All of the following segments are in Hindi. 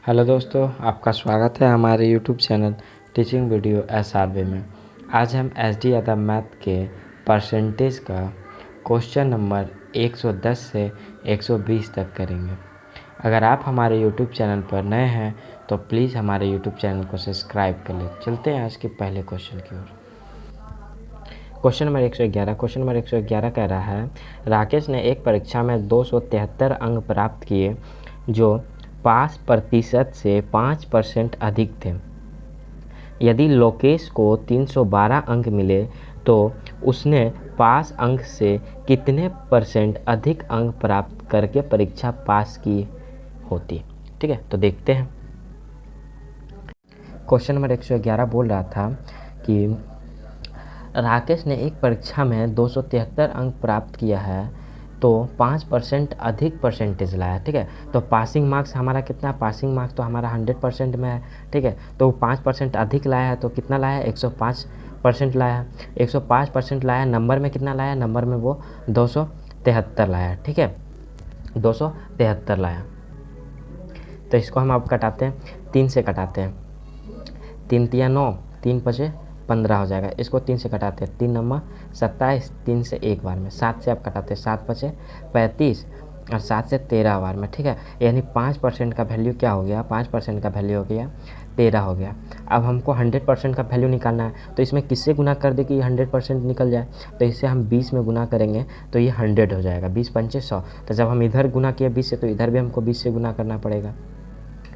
हेलो दोस्तों, आपका स्वागत है हमारे YouTube channel teaching video SRV में। आज हम SD यादव मैथ के परसेंटेज का क्वेश्चन नंबर 110 से 120 तक करेंगे। अगर आप हमारे यूट्यूब चैनल पर नए हैं तो प्लीज़ हमारे यूट्यूब चैनल को सब्सक्राइब कर लें। चलते हैं आज के पहले क्वेश्चन की ओर। क्वेश्चन नंबर 111 कह रहा है, राकेश ने एक परीक्षा में 273 अंक प्राप्त किए जो पास प्रतिशत से 5% अधिक थे। यदि लोकेश को 312 अंक मिले तो उसने पास अंक से कितने % अधिक अंक प्राप्त करके परीक्षा पास की होती। ठीक है, तो देखते हैं। क्वेश्चन नंबर 111 बोल रहा था कि राकेश ने एक परीक्षा में 273 अंक प्राप्त किया है तो 5% अधिक परसेंटेज लाया। ठीक है, तो पासिंग मार्क्स हमारा कितना, पासिंग मार्क्स तो हमारा 100% में है। ठीक है, तो 5% अधिक लाया है तो कितना लाया है, 105% लाया है। 105% लाया, नंबर में कितना लाया, नंबर में वो 273 लाया। ठीक है, 273 लाया। तो इसको हम अब कटाते हैं, 3 से कटाते हैं। 3 तिया 9, 3 पचे 15 हो जाएगा। इसको 3 से कटाते हैं, 3 नंबर 27, 3 से एक बार में। 7 से आप कटाते हैं, 7 पचे 35 और 7 से 13 बार में। ठीक है, यानी 5% का वैल्यू क्या हो गया, 5% का वैल्यू हो गया 13 हो गया। अब हमको 100% का वैल्यू निकालना है, तो इसमें किससे गुना कर दे कि 100% निकल जाए। तो इसे हम 20 में गुना करेंगे तो ये 100 हो जाएगा। 20 पंचे 100। तो जब हम इधर गुना किए 20 से तो इधर भी हमको 20 से गुना करना पड़ेगा।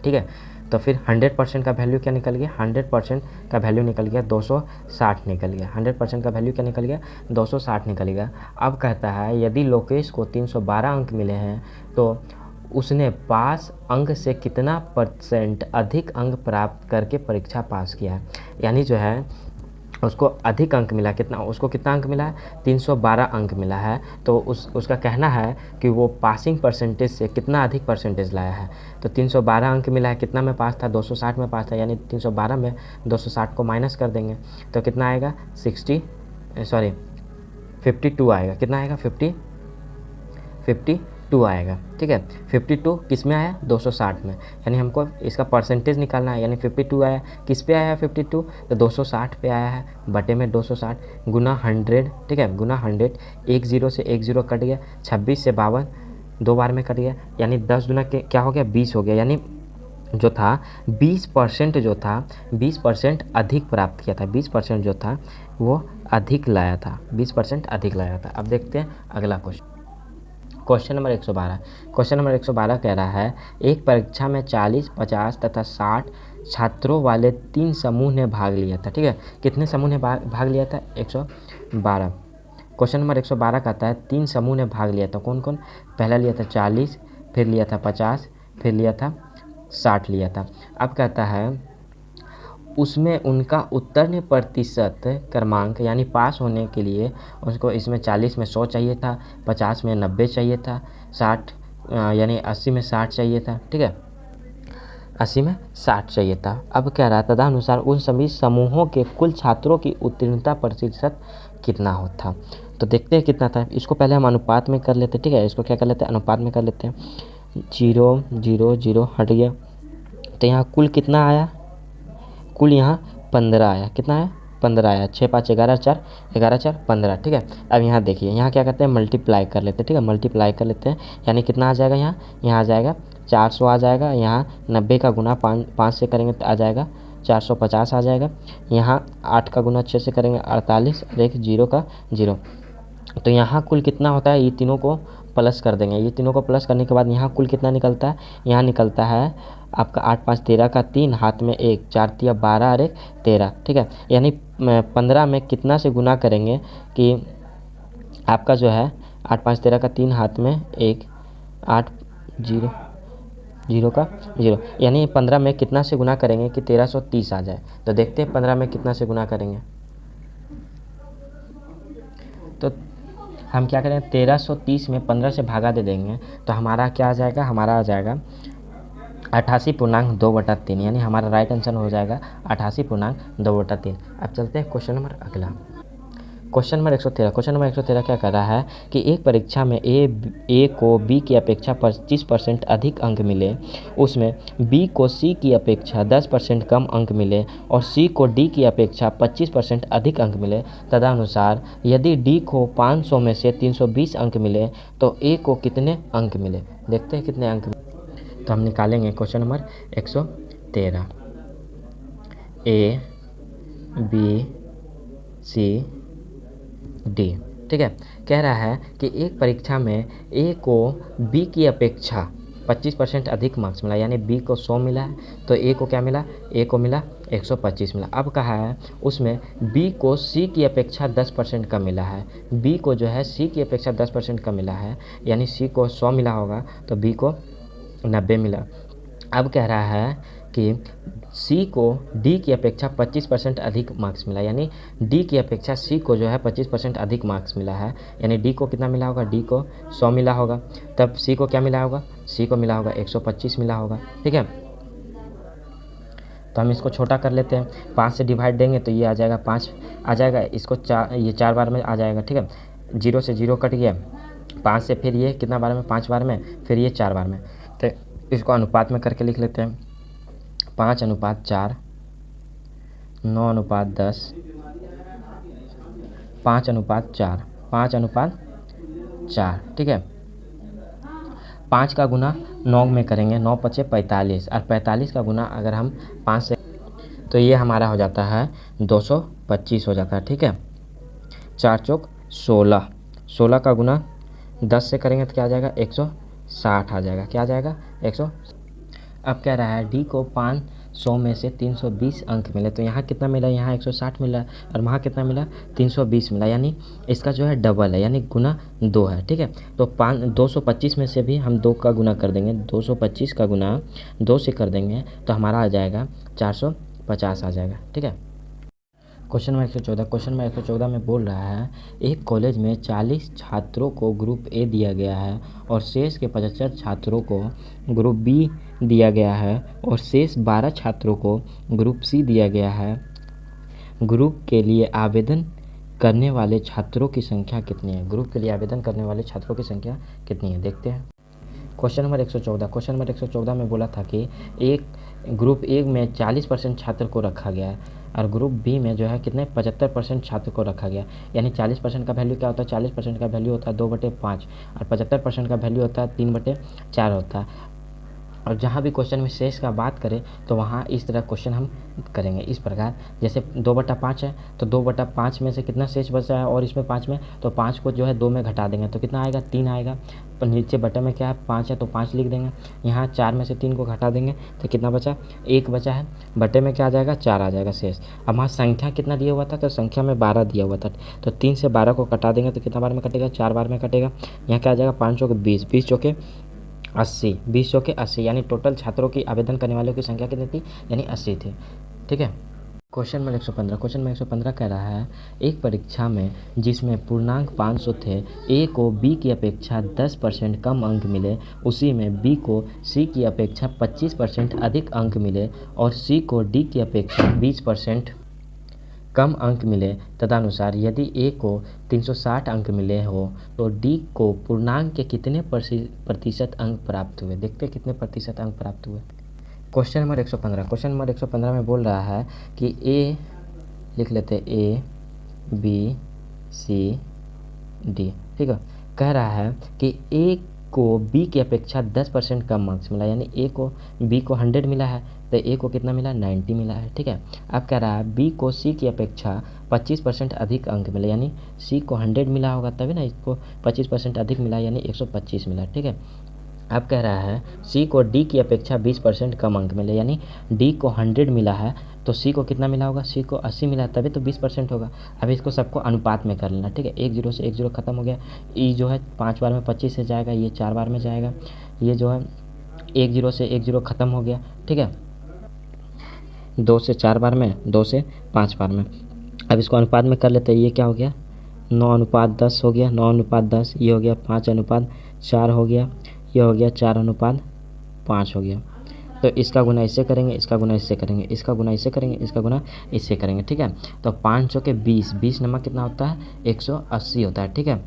ठीक है, तो फिर 100% का वैल्यू क्या निकल गया, 100% का वैल्यू निकल गया 260 निकल गया। 100% का वैल्यू क्या निकल गया, 260 निकल गया। अब कहता है यदि लोकेश को 312 अंक मिले हैं तो उसने पास अंक से कितना % अधिक अंक प्राप्त करके परीक्षा पास किया है। यानी जो है उसको अधिक अंक मिला, कितना, उसको कितना अंक मिला है, 312 अंक मिला है। तो उसका कहना है कि वो पासिंग परसेंटेज से कितना अधिक परसेंटेज लाया है। तो 312 अंक मिला है, कितना में पास था, 260 में पास था। यानी 312 में 260 को माइनस कर देंगे तो कितना आएगा, 52 आएगा। कितना आएगा, 52 आएगा। ठीक है, 52 किस में आया, 260 में। यानी हमको इसका परसेंटेज निकालना है। यानी 52 आया, किस पे आया 52, तो 260 पे आया है, बटे में 260 गुना 100। ठीक है, गुना 100, एक जीरो से एक जीरो कट गया, 26 से 52 दो बार में कट गया। यानी 10 गुना के क्या हो गया, 20 हो गया। यानी जो था 20% जो था 20% अधिक प्राप्त किया था। 20% जो था वो अधिक लाया था, 20% अधिक लाया था। अब देखते हैं अगला क्वेश्चन। क्वेश्चन नंबर 112 कह रहा है, एक परीक्षा में 40, 50 तथा 60 छात्रों वाले 3 समूह ने भाग लिया था। ठीक है, कितने समूह ने भाग लिया था, 112। क्वेश्चन नंबर 112 कहता है 3 समूह ने भाग लिया था। कौन कौन, पहला लिया था 40, फिर लिया था 50, फिर लिया था 60 लिया था। अब कहता है उसमें उनका उत्तीर्ण प्रतिशत क्रमांक, यानी पास होने के लिए उसको इसमें 40 में 100 चाहिए था, 50 में 90 चाहिए था, 60 यानी 80 में 60 चाहिए था। ठीक है, 80 में 60 चाहिए था। अब कह रहा था तदनुसार उन सभी समूहों के कुल छात्रों की उत्तीर्णता प्रतिशत कितना होता। तो देखते हैं कितना था। इसको पहले हम अनुपात में कर लेते हैं। ठीक है, इसको क्या कर लेते हैं, अनुपात में कर लेते हैं। 0 0 0 हट गया, तो यहाँ कुल कितना आया, कुल यहाँ 15 आया। कितना आया, 15 आया। 6 5 11 4 11 4 15। ठीक है, अब यहाँ देखिए, यहाँ क्या करते हैं, मल्टीप्लाई कर लेते हैं। ठीक है, मल्टीप्लाई कर लेते हैं। यानी कितना आ जाएगा, यहाँ आ जाएगा 400 आ जाएगा। यहाँ 90 का गुना 5 से करेंगे तो आ जाएगा 450 आ जाएगा। यहाँ 8 का गुना 6 से करेंगे 48 और एक 0 का 0। तो यहाँ कुल कितना होता है, ये तीनों को प्लस कर देंगे। ये तीनों को प्लस करने के बाद यहाँ कुल कितना निकलता है, यहाँ निकलता है आपका 8 5 13 का 3, हाथ में 1, 4 तिया 12 और 1 13। ठीक है, यानी 15 में कितना से गुना करेंगे कि आपका जो है 8 5 13 का 3, हाथ में 1, 8 0 0 का 0, यानी 15 में कितना से गुना करेंगे कि 1330 आ जाए। तो देखते हैं 15 में कितना से गुना करेंगे। तो हम क्या करें, 1330 में 15 से भागा दे देंगे तो हमारा क्या आ जाएगा, हमारा आ जाएगा 88.2/3। यानी हमारा राइट आंसर हो जाएगा 88.2/3। अब चलते हैं क्वेश्चन नंबर अगला। क्वेश्चन नंबर 113 क्या कर रहा है कि एक परीक्षा में ए को बी की अपेक्षा 25% अधिक अंक मिले, उसमें बी को सी की अपेक्षा 10% कम अंक मिले और सी को डी की अपेक्षा 25% अधिक अंक मिले। तदनुसार यदि डी को 500 में से 320 अंक मिले तो ए को कितने अंक मिले। देखते हैं कितने अंक मिले। तो हम निकालेंगे question number 113। A B C D, ठीक है। कह रहा है कि एक परीक्षा में ए को बी की अपेक्षा 25% अधिक मार्क्स मिला, यानी बी को 100 मिला है तो ए को क्या मिला, ए को मिला 125 मिला। अब कहा है उसमें बी को सी की अपेक्षा 10% कम मिला है, बी को जो है सी की अपेक्षा 10% कम मिला है, यानी सी को 100 मिला होगा तो बी को 90 मिला। अब कह रहा है कि सी को डी की अपेक्षा 25% अधिक मार्क्स मिला, यानी डी की अपेक्षा सी को जो है 25% अधिक मार्क्स मिला है, यानी डी को कितना मिला होगा, डी को 100 मिला होगा, तब सी को क्या मिला होगा, सी को मिला होगा 125 मिला होगा, ठीक है। तो हम इसको छोटा कर लेते हैं, 5 से डिवाइड देंगे तो ये आ जाएगा 5 आ जाएगा, इसको ये 4 बार में आ जाएगा, ठीक है। 0 से 0 कट गया, 5 से फिर ये कितना बार में, 5 बार में, फिर ये 4 बार में। तो इसको अनुपात में करके लिख लेते हैं, 5:4, 9:10, 5:4, 5:4, ठीक है। 5 का गुना 9 में करेंगे, 9 पचे 45 और 45 का गुना अगर हम 5 से, तो ये हमारा हो जाता है 225 हो जाता है, ठीक है। 4 चौक 16, 16 का गुना 10 से करेंगे तो क्या आ जाएगा, 160 आ जाएगा, क्या आ जाएगा 100। अब कह रहा है डी को 500 में से 320 अंक मिले, तो यहाँ कितना मिला, यहाँ 160 मिला और वहाँ कितना मिला, 320 मिला, यानी इसका जो है डबल है, यानी गुना 2 है, ठीक है। तो 225 में से भी हम 2 का गुना कर देंगे, 225 का गुना 2 से कर देंगे तो हमारा आ जाएगा 450 आ जाएगा, ठीक है। क्वेश्चन नंबर 114 में बोल रहा है एक कॉलेज में 40 छात्रों को ग्रुप ए दिया गया है और शेष के 75 छात्रों को ग्रुप बी दिया गया है और शेष 12 छात्रों को ग्रुप सी दिया गया है। ग्रुप के लिए आवेदन करने वाले छात्रों की संख्या कितनी है, ग्रुप के लिए आवेदन करने वाले छात्रों की संख्या कितनी है, देखते हैं। क्वेश्चन नंबर 114 में बोला था कि एक ग्रुप ए में 40% छात्र को रखा गया है और ग्रुप बी में जो है कितने 75% छात्र को रखा गया, यानी 40% का वैल्यू क्या होता है, 40% का वैल्यू होता है 2/5 और 75% का वैल्यू होता है 3/4 होता है। और जहाँ भी क्वेश्चन में शेष का बात करें तो वहाँ इस तरह क्वेश्चन हम करेंगे इस प्रकार, जैसे 2/5 है तो 2/5 में से कितना शेष बचा है और इसमें 5 में, तो 5 को जो है 2 में घटा देंगे तो कितना आएगा, 3 आएगा। पर नीचे बटे में क्या है 5 है तो 5 लिख देंगे, यहाँ 4 में से 3 को घटा देंगे तो कितना बचा, 1 बचा है, बटे में क्या आ जाएगा 4 आ जाएगा शेष। अब वहाँ संख्या कितना दिया हुआ था, तो संख्या में 12 दिया हुआ था, तो 3 से 12 को कटा देंगे तो कितना बार में कटेगा, 4 बार में कटेगा। यहाँ क्या आ जाएगा 5 चौके 20, 20 चौके 80, 20 चौके 80, यानी टोटल छात्रों की आवेदन करने वालों की संख्या कितनी थी, यानी 80 थी, ठीक है। क्वेश्चन नंबर 115 कह रहा है एक परीक्षा में जिसमें पूर्णांक 500 थे, ए को बी की अपेक्षा 10% कम अंक मिले, उसी में बी को सी की अपेक्षा 25% अधिक अंक मिले और सी को डी की अपेक्षा 20% कम अंक मिले। तदनुसार यदि ए को 360 अंक मिले हो तो डी को पूर्णांक के कितने प्रतिशत अंक प्राप्त हुए, देखते कितने प्रतिशत अंक प्राप्त हुए। क्वेश्चन नंबर 115 में बोल रहा है कि ए लिख लेते, ए बी सी डी, ठीक है। कह रहा है कि ए को बी की अपेक्षा 10% कम मार्क्स मिला, यानी ए को बी को 100 मिला है तो ए को कितना मिला, 90 मिला है, ठीक है। अब कह रहा है बी को सी की अपेक्षा 25% अधिक अंक मिले, यानी सी को 100 मिला होगा तभी ना इसको 25% अधिक मिला, यानी 125 मिला, ठीक है। अब कह रहा है सी को डी की अपेक्षा 20% कम अंक मिले, यानी डी को 100 मिला है तो सी को कितना मिला होगा, सी को 80 मिला तभी तो 20% होगा। अब इसको सबको अनुपात में कर लेना, ठीक है। 1 0 से 1 0 खत्म हो गया, ई जो है 5 बार में 25 से जाएगा, ये 4 बार में जाएगा, ये जो है 1 0 से 1 0 खत्म हो गया, ठीक है। 2 से 4 बार में, 2 से 5 बार में। अब इसको अनुपात में कर लेते हैं, ये क्या हो गया 9:10 हो गया, 9:10, ये हो गया 5:4 हो गया, ये हो गया 4:5 हो गया। तो इसका गुना इससे करेंगे, इसका गुना इससे करेंगे, इसका गुना इससे करेंगे, इसका गुना इससे करेंगे, ठीक है। तो 5 चौके 20, 20 नंबर कितना होता है 180 होता है, ठीक है।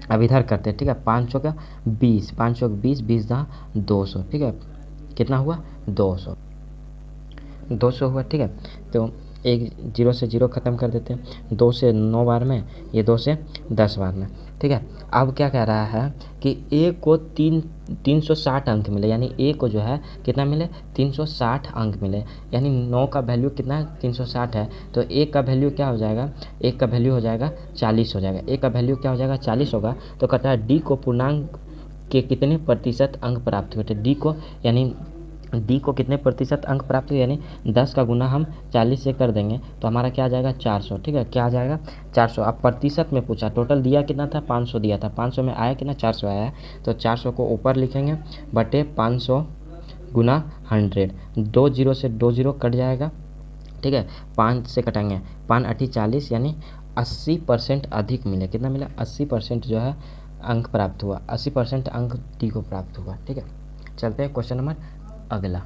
अब इधर करते हैं, ठीक है। 5 चौका 20, 5 चौक 20, 20 दहा 200, ठीक है। कितना हुआ 200, 200 हुआ, ठीक है। तो एक जीरो से जीरो ख़त्म कर देते हैं, 2 से 9 बार में, ये 2 से 10 बार में, ठीक है। अब क्या कह रहा है कि ए को 360 अंक मिले, यानी ए को जो है कितना मिले 360 अंक मिले, यानी 9 का वैल्यू कितना है 360 है। तो ए का वैल्यू क्या हो जाएगा, ए का वैल्यू हो जाएगा 40 हो जाएगा, ए का वैल्यू क्या हो जाएगा 40 होगा। तो कहता है डी को पूर्णांक के कितने प्रतिशत अंक प्राप्त हुए थे, डी को यानी डी को कितने प्रतिशत अंक प्राप्त हुए, यानी 10 का गुना हम 40 से कर देंगे तो हमारा क्या आ जाएगा 400, ठीक है। क्या आ जाएगा 400। अब प्रतिशत में पूछा, टोटल दिया कितना था 500 दिया था, 500 में आया कितना 400 आया है। तो 400 को ऊपर लिखेंगे बटे 500 गुना 100, 2 जीरो से 2 जीरो कट जाएगा, ठीक है। 5 से कटेंगे, 5 अठी 40, यानी 80% अधिक मिले, कितना मिला 80% जो है अंक प्राप्त हुआ, 80% अंक डी को प्राप्त हुआ, ठीक है। चलते हैं क्वेश्चन नंबर अगला।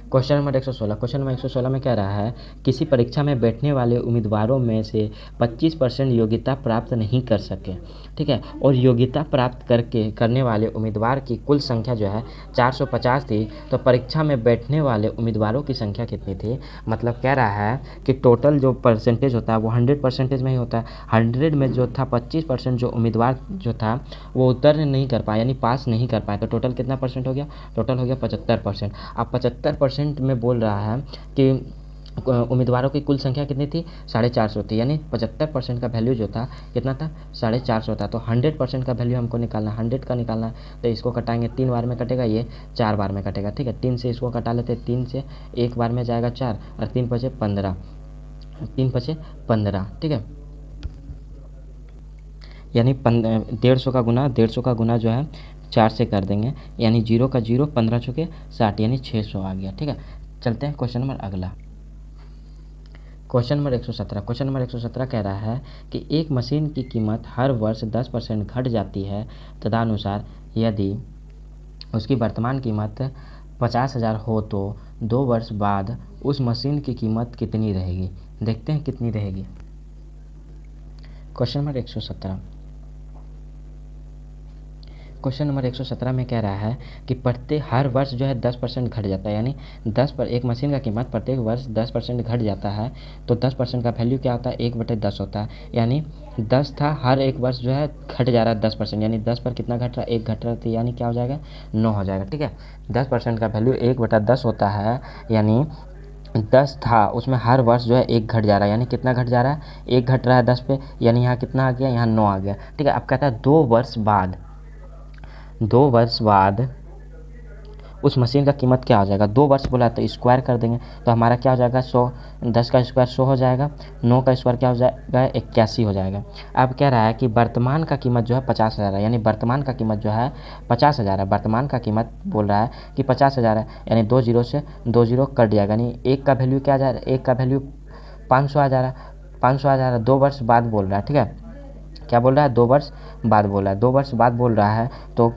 क्वेश्चन नंबर 116, क्वेश्चन नंबर 116 में कह रहा है किसी परीक्षा में बैठने वाले उम्मीदवारों में से 25% योग्यता प्राप्त नहीं कर सके, ठीक है। और योग्यता प्राप्त करने वाले उम्मीदवार की कुल संख्या जो है 450 थी। तो परीक्षा में बैठने वाले उम्मीदवारों की संख्या कितनी थी, मतलब कह रहा है कि टोटल जो परसेंटेज होता है वो 100% में ही होता है। 100 में जो था 25% जो उम्मीदवार जो था वो उत्तीर्ण नहीं कर पाया, यानी पास नहीं कर पाया। तो टोटल कितना परसेंट हो गया, टोटल हो गया 75%। अब 75% में बोल रहा है कि उम्मीदवारों की कुल संख्या कितनी थी 450 थी, यानी 75% का वैल्यू जो था कितना था 450 था। तो 100% का वैल्यू हमको निकालना, 100 का निकालना। तो इसको कटाएंगे 3 बार में कटेगा, ये 4 बार में कटेगा, ठीक है। 3 से इसको कटा लेते, 3 से एक बार में जाएगा 4 और 3 पचे 15, 3 पचे 15, ठीक है। यानी 150 का गुना, 150 का गुना जो है 4 से कर देंगे, यानी 0 का 0, 15 चौके 60, यानी 600 आ गया, ठीक है। चलते हैं क्वेश्चन नंबर अगला। क्वेश्चन नंबर 117, क्वेश्चन नंबर 117 कह रहा है कि एक मशीन की कीमत हर वर्ष 10% घट जाती है, तदनुसार यदि उसकी वर्तमान कीमत 50,000 हो तो 2 वर्ष बाद उस मशीन की कीमत कितनी रहेगी। देखते हैं कितनी रहेगी। क्वेश्चन नंबर 117, क्वेश्चन नंबर 117 में कह रहा है कि हर वर्ष जो है 10% घट जाता है, यानी 10 पर एक मशीन का कीमत प्रत्येक वर्ष 10% घट जाता है। तो 10% का वैल्यू क्या होता है 1/10 होता है, यानी 10 था, हर एक वर्ष जो है घट जा रहा है 10%, यानी 10 पर कितना घट रहा है 1 घट रहा है, तो यानी क्या हो जाएगा 9 हो जाएगा, ठीक है। 10% का वैल्यू 1/10 होता है, यानी 10 था उसमें हर वर्ष जो है 1 घट जा रहा है, यानी कितना घट जा रहा है 1 घट रहा है 10 पे, यानी यहाँ कितना आ गया, यहाँ 9 आ गया, ठीक है। अब कहता है 2 वर्ष बाद, 2 वर्ष बाद उस मशीन का कीमत क्या हो जाएगा। 2 वर्ष बोला तो स्क्वायर कर देंगे, तो हमारा क्या हो जाएगा 100, 10 का स्क्वायर 100 हो जाएगा, 9 का स्क्वायर क्या हो जाएगा 81 हो जाएगा। अब कह रहा है कि वर्तमान का कीमत जो है 50,000 है, यानी वर्तमान का कीमत जो है 50,000 है, वर्तमान का कीमत बोल रहा है कि 50,000 है, यानी 2 जीरो से 2 जीरो कट जाएगा, यानी 1 का वैल्यू क्या आ जा रहा है, 1 का वैल्यू 500 आ जा रहा है, 500 आ जा रहा है, 2 वर्ष बाद बोल रहा है, ठीक है। क्या बोल रहा है 2 वर्ष बाद बोल रहा है, 2 वर्ष बाद बोल रहा है। तो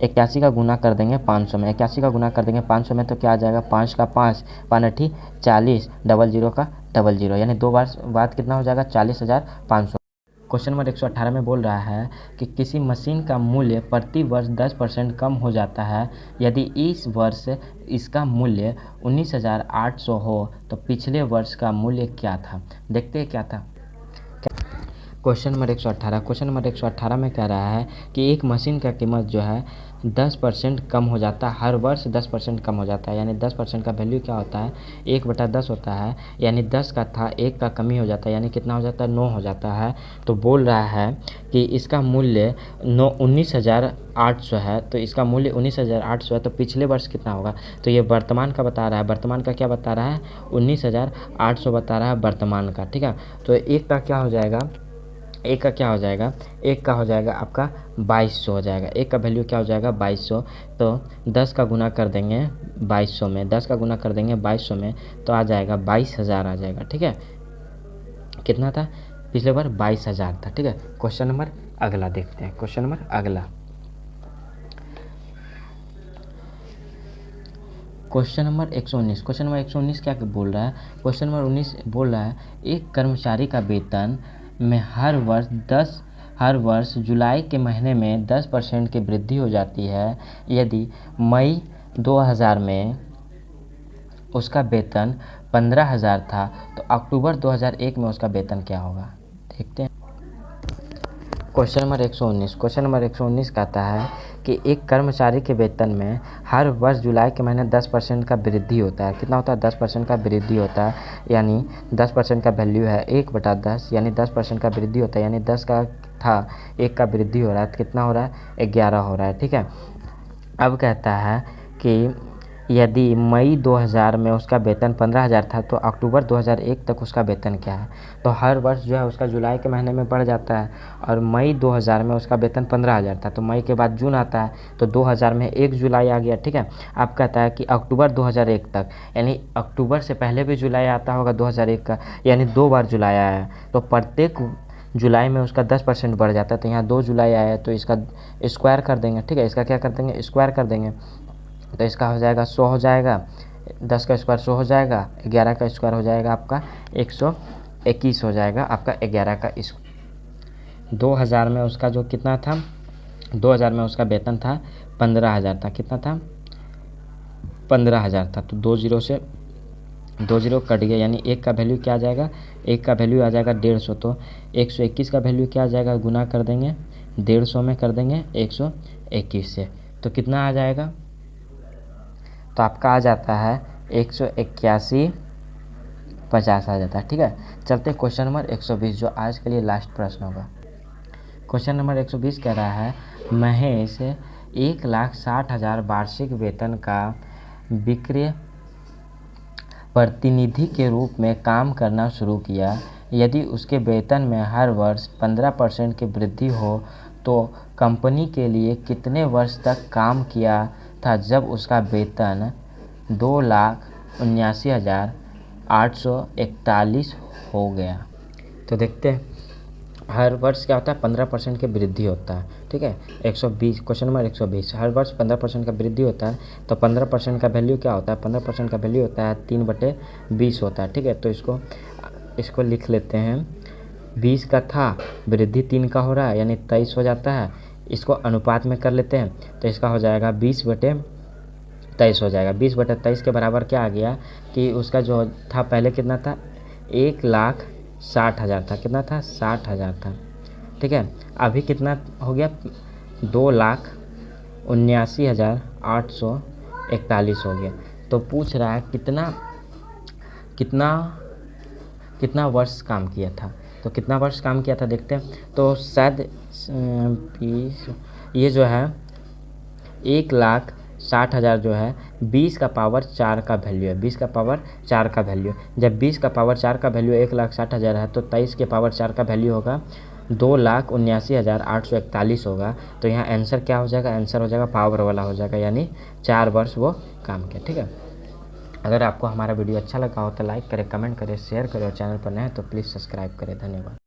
81 का गुना कर देंगे 500 में, 81 का गुना कर देंगे 500 में, तो क्या आ जाएगा 5 का 5, 5 अठी 40, 00 का 00, यानी 2 वर्ष बाद कितना हो जाएगा 40,500। क्वेश्चन नंबर 118 में बोल रहा है कि किसी मशीन का मूल्य प्रति वर्ष 10% कम हो जाता है, यदि इस वर्ष इसका मूल्य 19,800 हो तो पिछले वर्ष का मूल्य क्या था। देखते हैं क्या था। क्वेश्चन नंबर 118, क्वेश्चन नंबर 118 में कह रहा है कि एक मशीन का कीमत जो है 10% कम हो जाता है, हर वर्ष 10% कम हो जाता है, यानी 10% का वैल्यू क्या होता है 1/10 होता है, यानी 10 का था 1 का कमी हो जाता है, यानी कितना हो जाता है 9 हो जाता है। तो बोल रहा है कि इसका मूल्य 19,800 है, तो इसका मूल्य 19,800 है, तो पिछले वर्ष कितना होगा। तो ये वर्तमान का बता रहा है, वर्तमान का क्या बता रहा है 19,800 बता रहा है वर्तमान का, ठीक है। तो एक का क्या हो जाएगा, एक का क्या हो जाएगा, एक का हो जाएगा आपका 2200 हो जाएगा, एक का वैल्यू क्या हो जाएगा 2200। तो 10 का गुना कर देंगे 2200 में, 10 का गुना कर देंगे 2200 में, तो आ जाएगा 22,000 आ जाएगा, ठीक है। कितना था पिछले बार 22,000 था, ठीक है। क्वेश्चन नंबर अगला देखते हैं, क्वेश्चन नंबर अगला। क्वेश्चन नंबर 119, क्वेश्चन नंबर 119 क्या बोल रहा है? क्वेश्चन नंबर 19 बोल रहा है एक कर्मचारी का वेतन में हर वर्ष जुलाई के महीने में 10% की वृद्धि हो जाती है। यदि मई 2000 में उसका वेतन 15,000 था तो अक्टूबर 2001 में उसका वेतन क्या होगा? देखते हैं। क्वेश्चन नंबर 119 कहता है कि एक कर्मचारी के वेतन में हर वर्ष जुलाई के महीने 10% का वृद्धि होता है। कितना होता है? 10% का वृद्धि होता है, यानी 10% का वैल्यू है 1/10, यानी 10% का वृद्धि होता है, यानी 10 का था 1 का वृद्धि हो रहा है तो कितना हो रहा है? 11 हो रहा है। ठीक है, अब कहता है कि यदि मई 2000 में उसका वेतन 15,000 था तो अक्टूबर 2001 तक उसका वेतन क्या है? तो हर वर्ष जो है उसका जुलाई के महीने में बढ़ जाता है, और मई 2000 में उसका वेतन 15,000 था तो मई के बाद जून आता है तो 2000 में 1 जुलाई आ गया। ठीक है, अब कहता है कि अक्टूबर 2001 तक, यानी अक्टूबर से पहले भी जुलाई आता होगा 2001 का, यानी 2 बार जुलाई आया है तो प्रत्येक जुलाई में उसका 10% बढ़ जाता है। तो यहाँ 2 जुलाई आया है तो इसका स्क्वायर कर देंगे। ठीक है, इसका क्या कर देंगे? स्क्वायर कर देंगे। तो इसका हो जाएगा 100 हो जाएगा, 10 का स्क्वायर 100 हो जाएगा, 11 का स्क्वायर हो जाएगा आपका 121 हो जाएगा आपका 11 का 2000 में उसका जो कितना था? 2000 में उसका वेतन था 15,000 था। कितना था? 15,000 था। तो 2 जीरो से 2 जीरो कट गया, यानी 1 का वैल्यू क्या आ जाएगा? 1 का वैल्यू आ जाएगा 150। तो 121 का वैल्यू क्या आ जाएगा? गुना कर देंगे 150 में, कर देंगे 121 से, तो कितना आ जाएगा? तो आपका आ जाता है 181.50 आ जाता है। ठीक है, चलते क्वेश्चन नंबर 120 जो आज के लिए लास्ट प्रश्न होगा। क्वेश्चन नंबर 120 कह रहा है महेश 1,60,000 वार्षिक वेतन का विक्रय प्रतिनिधि के रूप में काम करना शुरू किया। यदि उसके वेतन में हर वर्ष 15% की वृद्धि हो तो कंपनी के लिए कितने वर्ष तक काम किया था जब उसका वेतन 2,79,841 हो गया? तो देखते हैं, हर वर्ष क्या होता है? 15% की वृद्धि होता है। ठीक है, 120 क्वेश्चन नंबर 120, हर वर्ष 15% का वृद्धि होता है तो 15% का वैल्यू क्या होता है? 15% का वैल्यू होता है 3/20 होता है। ठीक है, तो इसको लिख लेते हैं। 20 का था, वृद्धि 3 का हो रहा है यानी 23 हो जाता है। इसको अनुपात में कर लेते हैं तो इसका हो जाएगा 20/23 हो जाएगा। 20/23 के बराबर क्या आ गया कि उसका जो था पहले कितना था? 1,60,000 था। कितना था? 60,000 था। ठीक है, अभी कितना हो गया? 2,79,841 हो गया। तो पूछ रहा है कितना कितना कितना वर्ष काम किया था? तो कितना वर्ष काम किया था देखते हैं। तो शायद ये जो है 1,60,000 जो है 20 का पावर 4 का वैल्यू है। 20 का पावर 4 का वैल्यू, जब 20 का पावर 4 का वैल्यू 1,60,000 है तो 23 के पावर 4 का वैल्यू होगा 2,79,841 होगा। तो यहाँ आंसर क्या हो जाएगा? आंसर हो जाएगा पावर वाला हो जाएगा, यानी 4 वर्ष वो काम किया। ठीक है, अगर आपको हमारा वीडियो अच्छा लगा हो तो लाइक करें, कमेंट करें, शेयर करें और चैनल पर नए हैं तो प्लीज़ सब्सक्राइब करें। धन्यवाद।